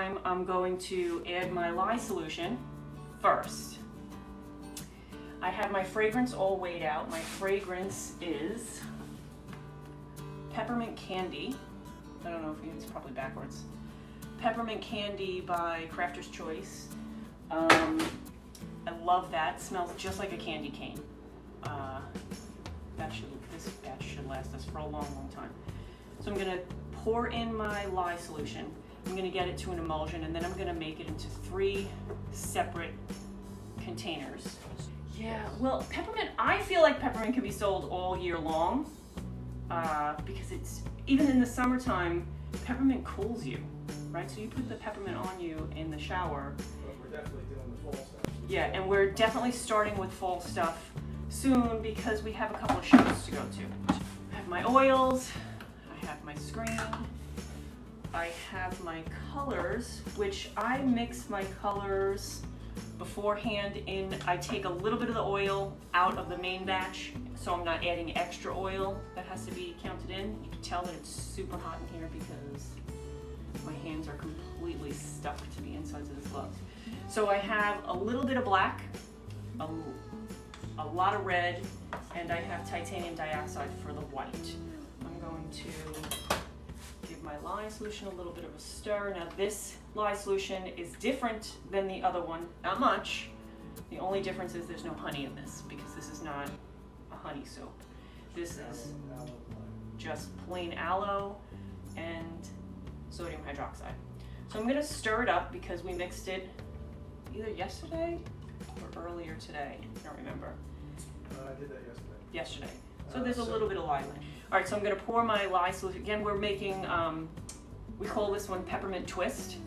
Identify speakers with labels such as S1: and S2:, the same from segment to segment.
S1: time, I'm going to add my lye solution first. I have my fragrance all weighed out. My fragrance is Peppermint Candy. I don't know if it's probably backwards. Peppermint Candy by Crafter's Choice. I love that. Smells just like a candy cane. This batch should last us for a long, long time. So I'm gonna pour in my lye solution. I'm gonna get it to an emulsion, and then I'm gonna make it into 3 separate containers. Yeah, well, peppermint, I feel like peppermint can be sold all year long because it's, even in the summertime, peppermint cools you, right? So you put the peppermint on you in the shower.
S2: But we're definitely doing the fall stuff.
S1: Yeah, and we're definitely starting with fall stuff soon because we have a couple of shows to go to. I have my oils, I have my screen, I have my colors, which I mix my colors beforehand in. I take a little bit of the oil out of the main batch, so I'm not adding extra oil that has to be counted in. You can tell that it's super hot in here because my hands are completely stuck to the insides of this glove. So I have a little bit of black, a lot of red, and I have titanium dioxide for the white. I'm going to give my lye solution a little bit of a stir. Now this lye solution is different than the other one, not much. The only difference is there's no honey in this because this is not a honey soap. This is just plain aloe and sodium hydroxide. So I'm gonna stir it up because we mixed it either yesterday or earlier today. I don't remember.
S2: I did that
S1: Yesterday. So there's a little bit of lye in it. All right, so I'm gonna pour my lye solution. Again, we're making, we call this one Peppermint Twist.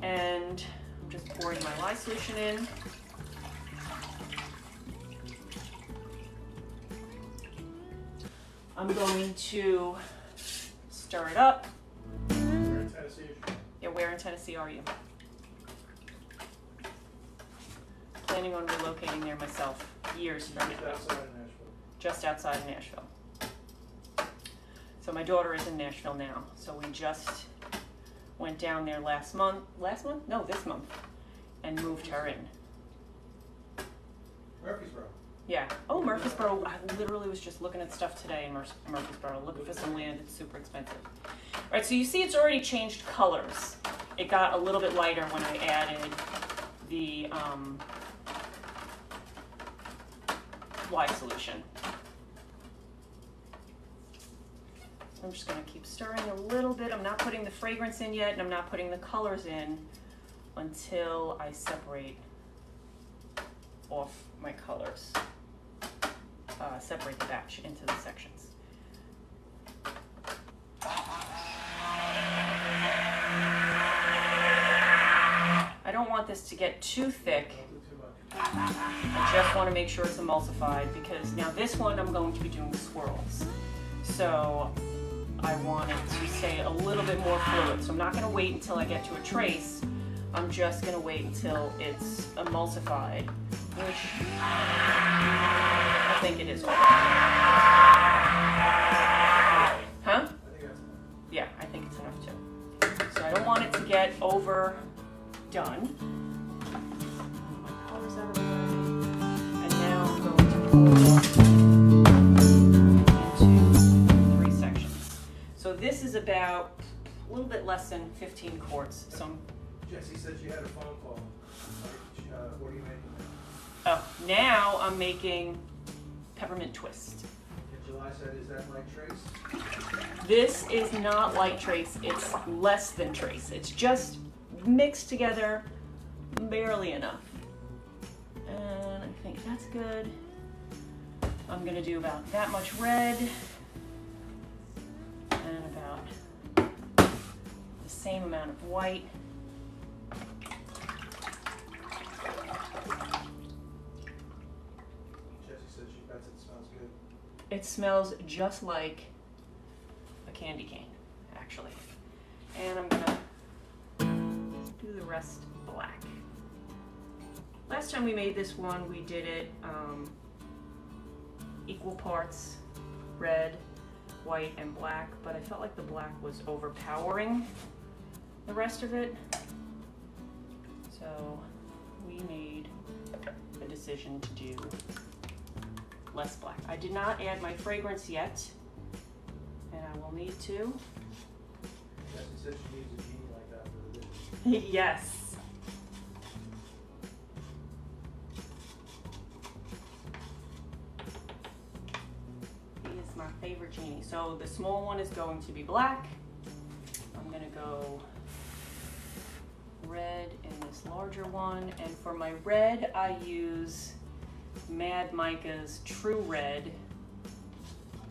S1: And I'm just pouring my lye solution in. I'm going to stir it up.
S2: Where in Tennessee?
S1: Yeah, where in Tennessee are you? Planning on relocating there myself years from now.
S2: Just outside of Nashville.
S1: Just outside of Nashville. So my daughter is in Nashville now. So we just went down there last month? No, this month. And moved her in.
S2: Murfreesboro.
S1: Yeah. Oh, Murfreesboro. I literally was just looking at stuff today in Murfreesboro, looking for some land. It's super expensive. All right, so you see it's already changed colors. It got a little bit lighter when I added the lye solution. I'm just going to keep stirring a little bit. I'm not putting the fragrance in yet, and I'm not putting the colors in until I separate off my colors. Separate the batch into the sections. I don't want this to get too thick. I just want to make sure it's emulsified because now this one I'm going to be doing swirls. So I want it to stay a little bit more fluid. So I'm not going to wait until I get to a trace. I'm just going to wait until it's emulsified, which I think it is already. Huh? Yeah, I think it's enough too. So I don't want it to get overdone. My color's out of the way. And now I'm going to pour into 3 sections. So this is about a little bit less than 15 quarts. So
S2: Jesse said you had a phone call. What are you making?
S1: oh, now I'm making Peppermint Twist.
S2: And July said, is that light trace?
S1: This is not light trace, it's less than trace. It's just mixed together barely enough. And I think that's good. I'm gonna do about that much red and about the same amount of white. It smells just like a candy cane, actually. And I'm gonna do the rest black. Last time we made this one, we did it equal parts red, white, and black, but I felt like the black was overpowering the rest of it. So we made the decision to do less black. I did not add my fragrance yet, and I will need to.
S2: Jesse said she needs a genie like that for the dish.
S1: Yes. He is my favorite genie. So the small one is going to be black. I'm gonna go red in this larger one, and for my red I use Mad Mica's True Red,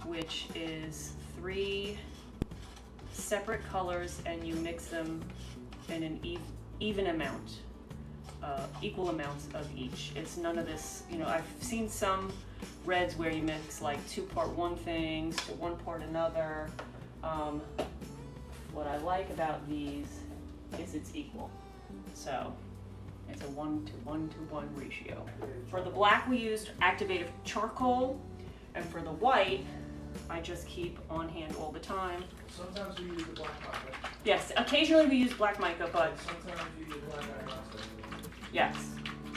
S1: which is 3 separate colors, and you mix them in an even amount, equal amounts of each. It's none of this, you know, I've seen some reds where you mix like 2 part one things to 1 part another. What I like about these is it's equal. So it's a 1:1:1 ratio. For the black we used activated charcoal, and for the white I just keep on hand all the time.
S2: Sometimes we use the black mica.
S1: Yes, occasionally we use black mica, but
S2: Sometimes you use black iron oxide.
S1: yes.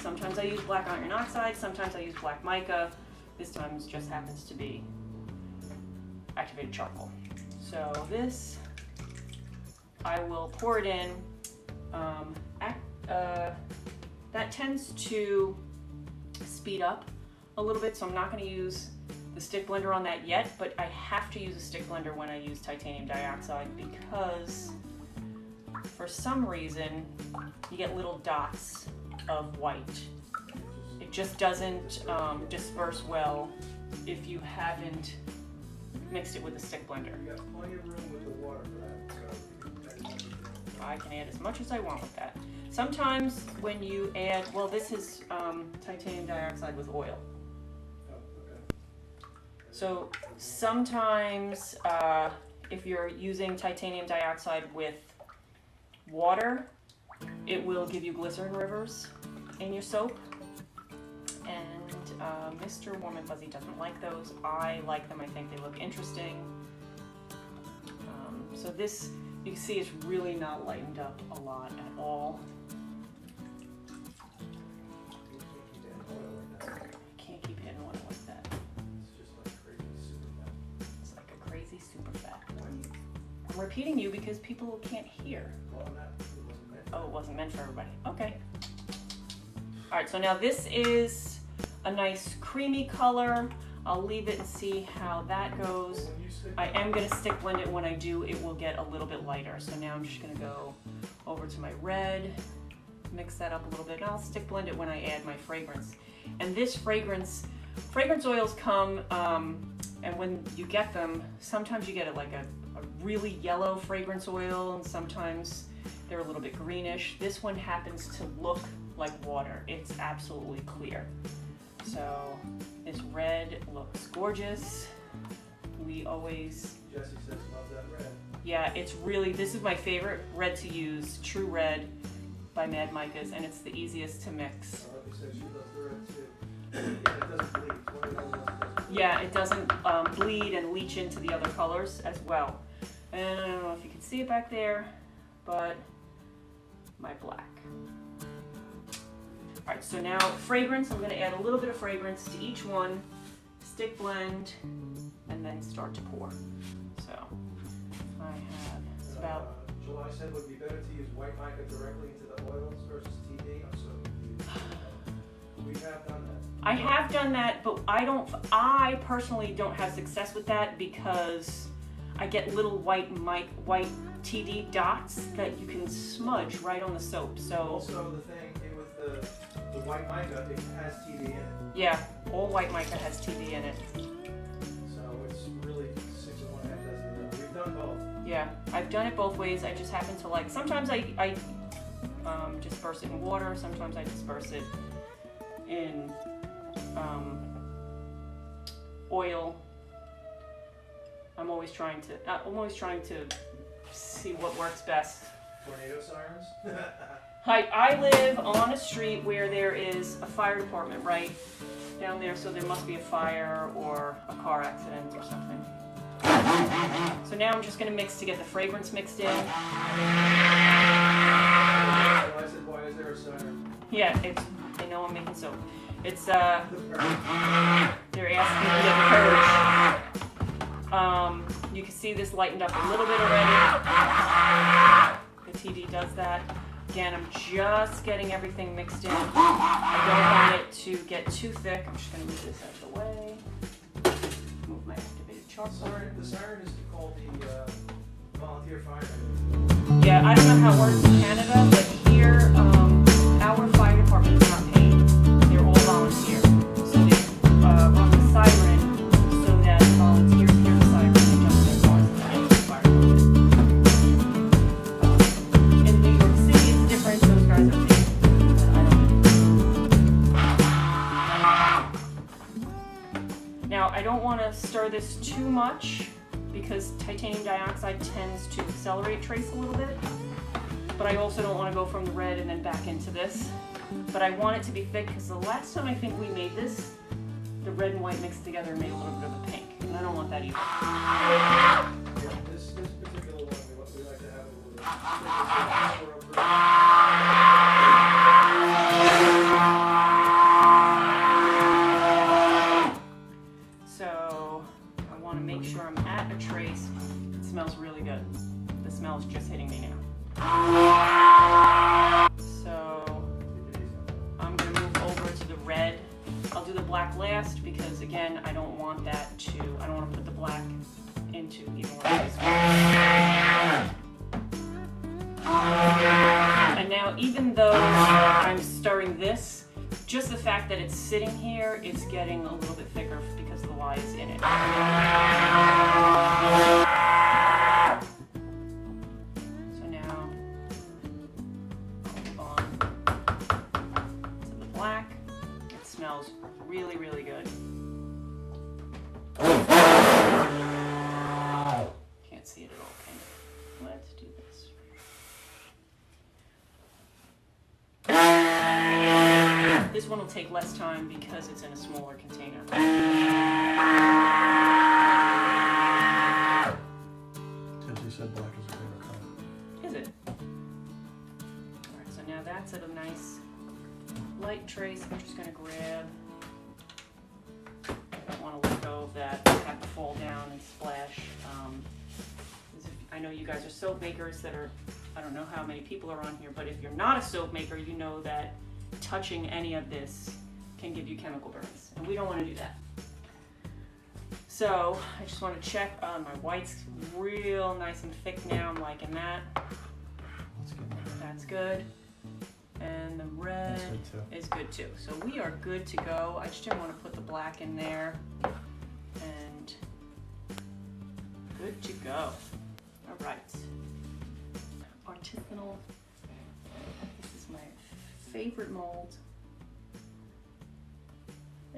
S1: Sometimes I use black iron oxide, sometimes I use black mica. This time just happens to be activated charcoal. So this, I will pour it in. That tends to speed up a little bit, so I'm not going to use the stick blender on that yet, but I have to use a stick blender when I use titanium dioxide because for some reason you get little dots of white. It just doesn't disperse well if you haven't mixed it with a stick blender.
S2: You got plenty of room with the water for that, so you can add as much as you want.
S1: I can add as much as I want with that. Sometimes when you add, well, this is titanium dioxide with oil.
S2: Oh, okay.
S1: So sometimes if you're using titanium dioxide with water, it will give you glycerin rivers in your soap. And Mr. Warm and Fuzzy doesn't like those. I like them. I think they look interesting. So this, you can see it's really not lightened up a lot at all. Can't keep hitting oil like that.
S2: It's just like crazy super fat.
S1: It's like a crazy super fat. I'm repeating you because people can't hear.
S2: Well, it wasn't meant for
S1: Oh, it wasn't meant for everybody. Okay. All right, so now this is a nice creamy color. I'll leave it and see how that goes.
S2: When you stick
S1: I am gonna stick blend it. When I do, it will get a little bit lighter. So now I'm just gonna go over to my red, mix that up a little bit, and I'll stick blend it when I add my fragrance. And this fragrance oils come, and when you get them, sometimes you get a really yellow fragrance oil, and sometimes they're a little bit greenish. This one happens to look like water. It's absolutely clear. So this red looks gorgeous. We always,
S2: Jesse says love that red.
S1: yeah, it's really, this is my favorite red to use, True Red by Mad Mica's, and it's the easiest to mix.
S2: Dorothy says she loves the red too. Yeah, it doesn't bleed. It's one of the only ones that doesn't bleed.
S1: Yeah, it doesn't bleed and leach into the other colors as well. And I don't know if you can see it back there, but my black. All right, so now fragrance, I'm gonna add a little bit of fragrance to each one, stick blend, and then start to pour. So I have, it's about,
S2: July said it would be better to use white mica directly into the oils versus TD. So we have done that.
S1: I have done that, but I personally don't have success with that because I get little white TD dots that you can smudge right on the soap. So
S2: Also, the thing with the white mica, it has TD in it.
S1: yeah, all white mica has TD in it.
S2: So it's really 6 and 1/2 dozen. We've done both.
S1: Yeah, I've done it both ways. I just happen to like, sometimes I disperse it in water, sometimes I disperse it in oil. I'm always trying to see what works best.
S2: Tornado sirens.
S1: I live on a street where there is a fire department right down there, so there must be a fire or a car accident or something. So now I'm just going to mix to get the fragrance mixed in.
S2: I said, why is there a siren?
S1: Yeah, they know I'm making soap. It's they're asking me to purge. You can see this lightened up a little bit already. The TD does that. Again, I'm just getting everything mixed in. I don't want it to get too thick. I'm just going to move this out of the way. Move my activated chalkboard.
S2: The siren is called the volunteer fireman.
S1: Yeah, I don't know how it works in Canada, but here, our fire department is not paid. They're all volunteer. So they run the siren so that volunteers hear the siren and jump in their cars and get the fire department. In New York City, it's different. Those guys are paid, but I don't. Now, I don't want to stir this too much, because titanium dioxide tends to accelerate trace a little bit. But I also don't want to go from the red and then back into this. But I want it to be thick, because the last time I think we made this, the red and white mixed together and made a little bit of a pink. And I don't want that either.
S2: Yeah, this particular one, we like to have a little
S1: So I want to make sure I'm at a trace. It smells really good. The smell is just hitting me now. So I'm going to move over to the red. I'll do the black last because, again, I don't want to put the black into either one of these. And now, even though I'm stirring this, just the fact that it's sitting here, it's getting a little bit thicker because the lye is in it. So now, I'll move on to the black. It smells really, really good. Can't see it at all, can you? Let's do this. This one will take less time because it's in a smaller container.
S2: Since you said black is a favorite color.
S1: Is it? Alright, so now that's at a nice light trace. I'm just going to grab. I don't want to let go of that. Have to fall down and splash. I know you guys are soap makers that are, I don't know how many people are on here, but if you're not a soap maker, you know that touching any of this can give you chemical burns, and we don't want to do that. So I just want to check on my whites, real nice and thick now. I'm liking that. That's good. And the red is good too. So we are good to go. I just didn't want to put the black in there. And good to go. All right. Artisanal. This is my favorite mold.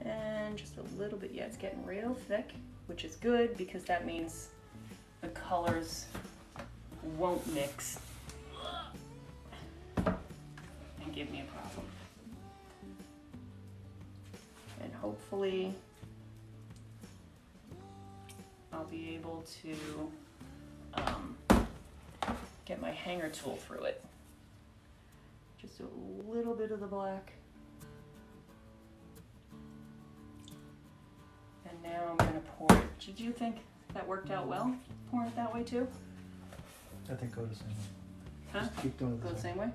S1: And just a little bit, yeah, it's getting real thick, which is good because that means the colors won't mix and give me a problem. And hopefully I'll be able to get my hanger tool through it. Just a little bit of the black. And now I'm going to pour it. Did you think that worked out well? Pouring it that way too?
S2: I think go the same way.
S1: Huh?
S2: Just keep doing
S1: Go the same way?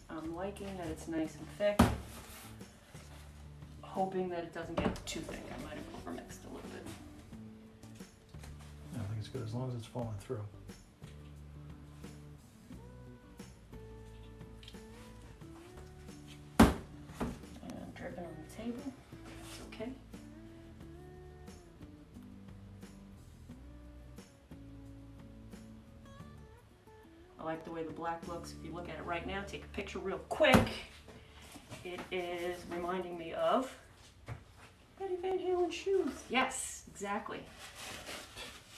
S1: I'm liking that it's nice and thick. Hoping that it doesn't get too thick. I might have overmixed a little bit.
S2: I think it's good as long as it's falling through.
S1: And dripping on the table. That's okay. I like the way the black looks. If you look at it right now, take a picture real quick. It is reminding me of Eddie Van Halen's shoes. Yes, exactly.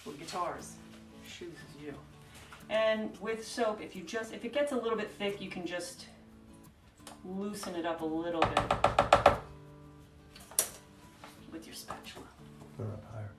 S1: Or guitars. Shoes is you. And with soap, if it gets a little bit thick, you can just loosen it up a little bit with your spatula.
S2: Put it up higher.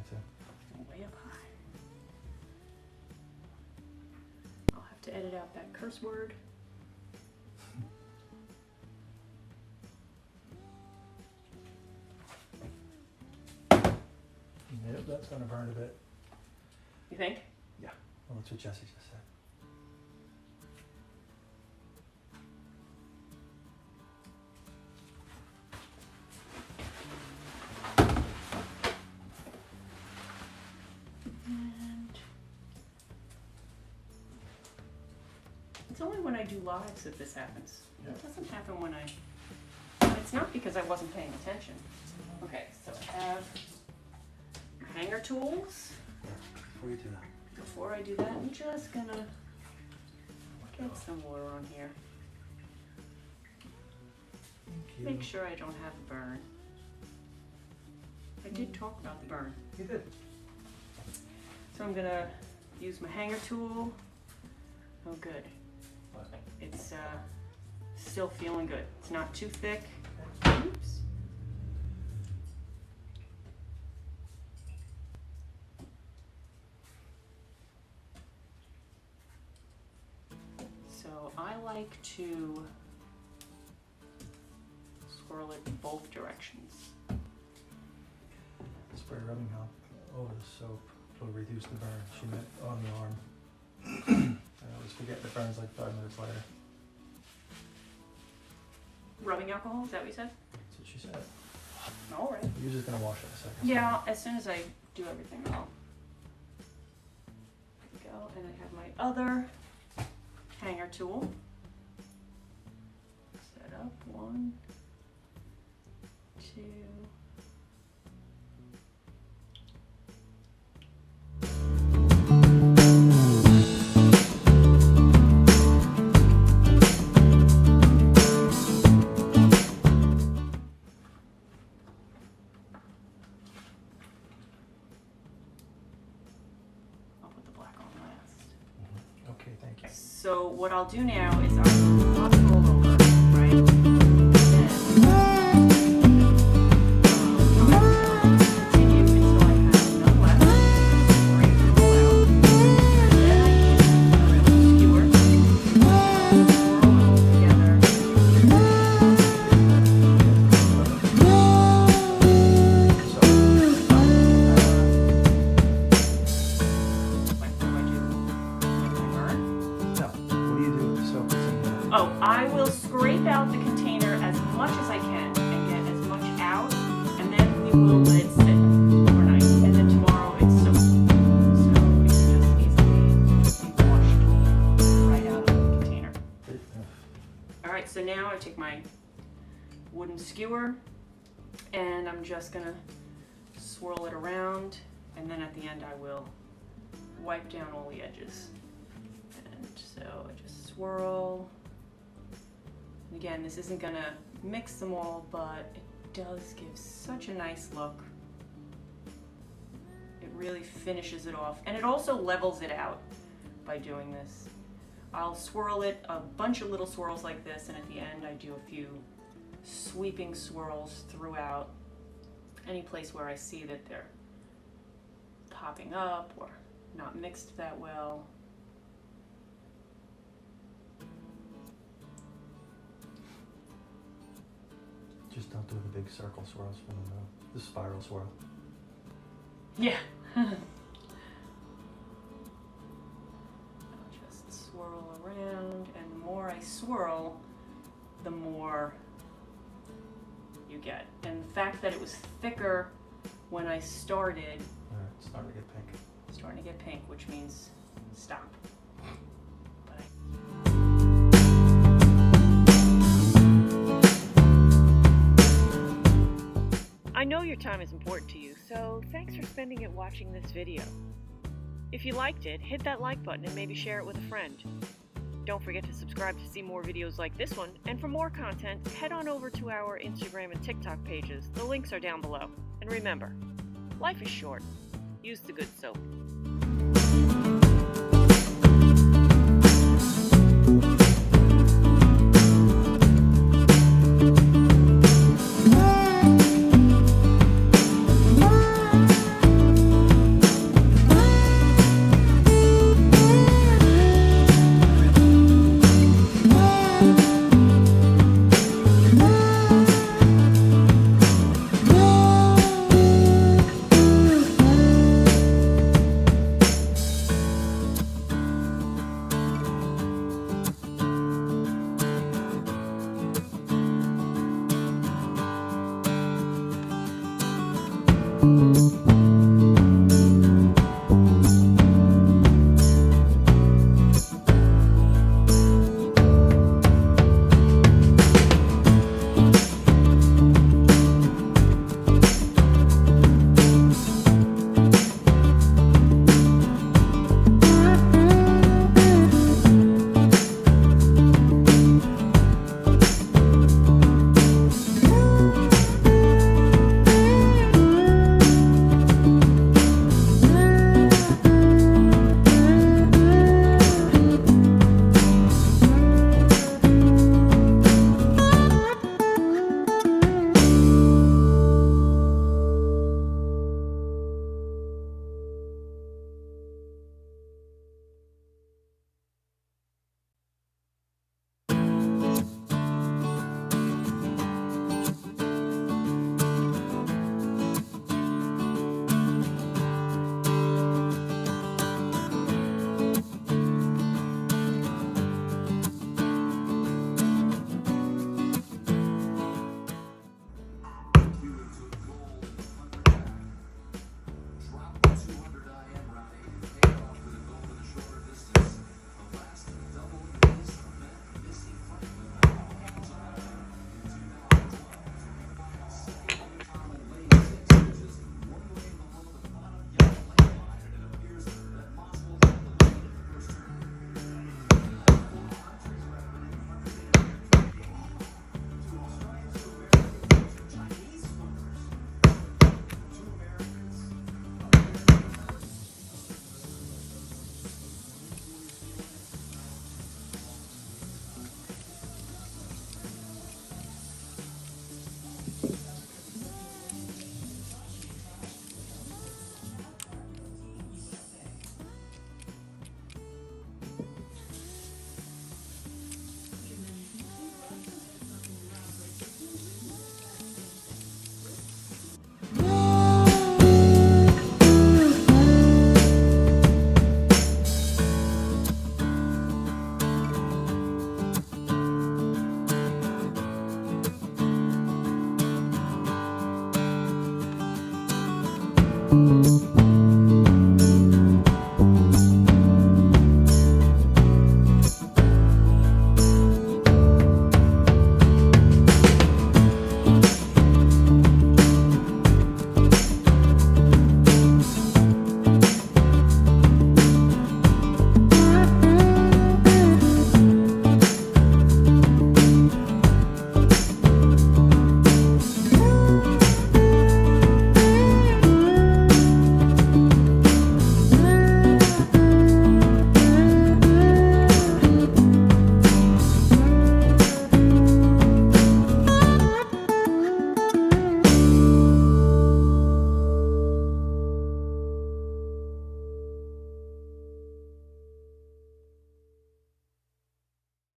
S3: too.
S1: Way up high. I'll have to edit out that curse word.
S3: Yep, that's gonna burn a bit.
S1: You think?
S3: Yeah, well, that's what Jesse just said.
S1: And it's only when I do lives that this happens.
S3: Yeah.
S1: It doesn't happen when it's not because I wasn't paying attention. Okay, so I have hanger tools.
S3: Before you do that.
S1: Before I do that, I'm just gonna get some water on here.
S3: Thank you.
S1: Make sure I don't have a burn. I did talk about the burn.
S3: You did.
S1: So I'm gonna use my hanger tool. Oh good.
S3: What?
S1: It's still feeling good. It's not too thick. Oops. So I like to swirl it both directions.
S3: Spray rubbing help over the soap will reduce the burn. She meant on the arm. I always forget the burns like 5 minutes later.
S1: Rubbing alcohol, is that what you said?
S3: That's what she said.
S1: All right.
S3: You're just gonna wash it in a second.
S1: Yeah, as soon as I do everything, I'll go. And I have my other hanger tool. Set up 1, 2. I'll put the black on last.
S3: Okay, thank you.
S1: So what I'll do now is I'll not roll over, right? Then continue until I have none left. Bring it all out. And then I use a skewer. Swirl it all together. Like what do I do? Like my burn?
S3: No, what do you do with the soap that's in there?
S1: Oh, I will scrape out the container as much as I can and get as much out, and then we will let it sit overnight, and then tomorrow it's soaked. So it can just easily be washed right out of the container. Alright, so now I take my wooden skewer, and I'm just gonna swirl it around, and then at the end I will wipe down all the edges. And so I just swirl. And again, this isn't gonna mix them all, but it does give such a nice look. It really finishes it off, and it also levels it out by doing this. I'll swirl it, a bunch of little swirls like this, and at the end I do a few sweeping swirls throughout any place where I see that they're popping up or not mixed that well.
S3: Just don't do the big circle swirls from the spiral swirl.
S1: Yeah. I'll just swirl around, and the more I swirl, the more you get. And the fact that it was thicker when I started,
S3: Alright, it's starting to get pink.
S1: starting to get pink, which means stop. But I know your time is important to you, so thanks for spending it watching this video. If you liked it, hit that like button and maybe share it with a friend. Don't forget to subscribe to see more videos like this one, and for more content, head on over to our Instagram and TikTok pages. The links are down below. And remember, life is short. Use the good soap.
S3: Bye.